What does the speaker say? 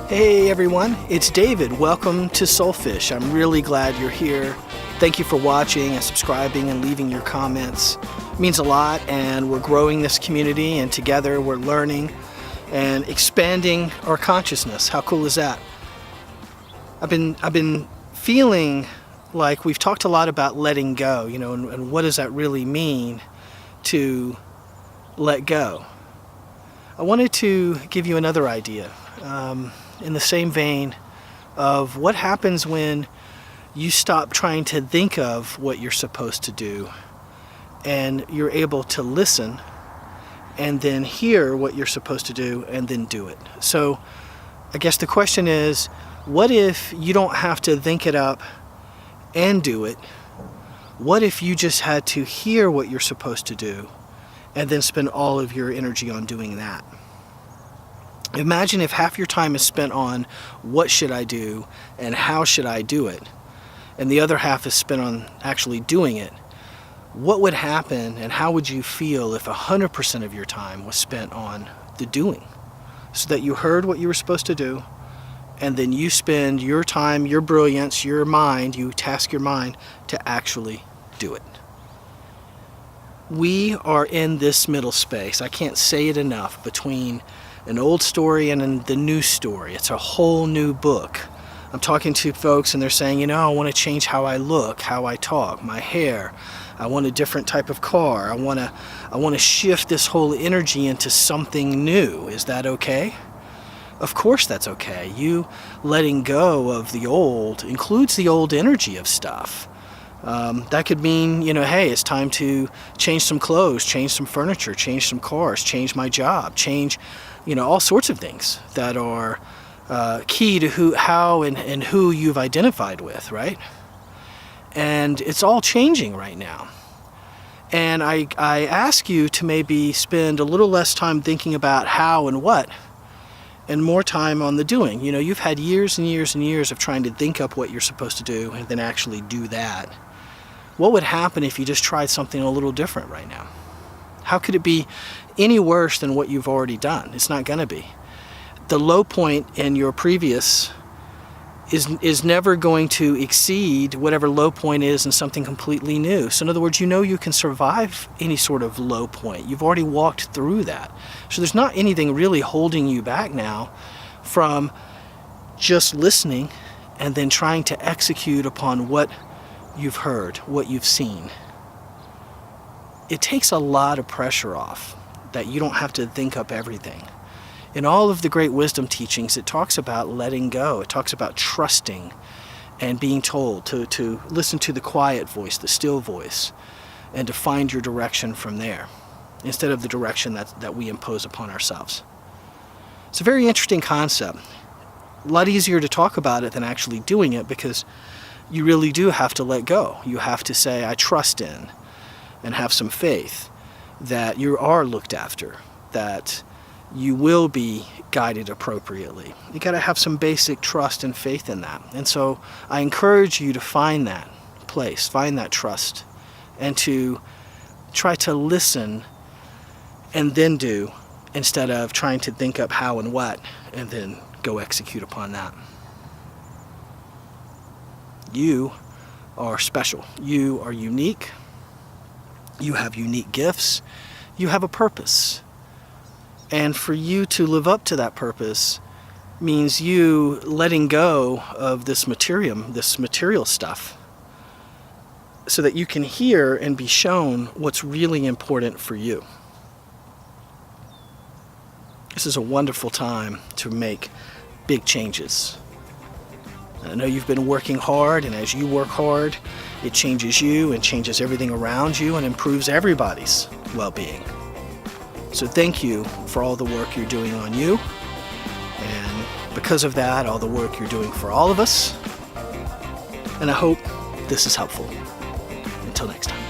Hey everyone, it's David. Welcome to SoulFish. I'm really glad you're here. Thank you for watching and subscribing and leaving your comments. It means a lot, and we're growing this community, and together we're learning and expanding our consciousness. How cool is that? I've been feeling like we've talked a lot about letting go, and what does that really mean to let go? I wanted to give you another idea. In the same vein of what happens when you stop trying to think of what you're supposed to do and you're able to listen and then hear what you're supposed to do and then do it. So I guess the question is, what if you don't have to think it up and do it? What if you just had to hear what you're supposed to do and then spend all of your energy on doing that? Imagine if half your time is spent on what should I do and how should I do it, and the other half is spent on actually doing it. What would happen and how would you feel if 100% of your time was spent on the doing? So that you heard what you were supposed to do, and then you spend your time, your brilliance, your mind, you task your mind to actually do it. We are in this middle space, I can't say it enough, between an old story and the new story. It's a whole new book. I'm talking to folks and they're saying, I want to change how I look, how I talk, my hair. I want a different type of car. I want to shift this whole energy into something new. Is that okay? Of course that's okay. You letting go of the old includes the old energy of stuff. That could mean, hey, it's time to change some clothes, change some furniture, change some cars, change my job, change, all sorts of things that are key to how and who you've identified with, right? And it's all changing right now. And I ask you to maybe spend a little less time thinking about how and what, and more time on the doing. You've had years and years and years of trying to think up what you're supposed to do and then actually do that. What would happen if you just tried something a little different right now? How could it be any worse than what you've already done? It's not going to be. The low point in your previous is never going to exceed whatever low point is in something completely new. So in other words, you can survive any sort of low point. You've already walked through that. So there's not anything really holding you back now from just listening and then trying to execute upon what you've heard, what you've seen. It takes a lot of pressure off, that you don't have to think up everything. In all of the great wisdom teachings, it talks about letting go. It talks about trusting and being told to listen to the quiet voice, the still voice, and to find your direction from there, instead of the direction that we impose upon ourselves. It's a very interesting concept. A lot easier to talk about it than actually doing it, because you really do have to let go. You have to say, I trust in, and have some faith that you are looked after, that you will be guided appropriately. You got to have some basic trust and faith in that. And so I encourage you to find that place, find that trust, and to try to listen and then do, instead of trying to think up how and what and then go execute upon that. You are special. You are unique. You have unique gifts. You have a purpose. And for you to live up to that purpose means you letting go of this material stuff, so that you can hear and be shown what's really important for you. This is a wonderful time to make big changes. I know you've been working hard, and as you work hard, it changes you and changes everything around you and improves everybody's well-being. So thank you for all the work you're doing on you, and because of that, all the work you're doing for all of us. And I hope this is helpful. Until next time.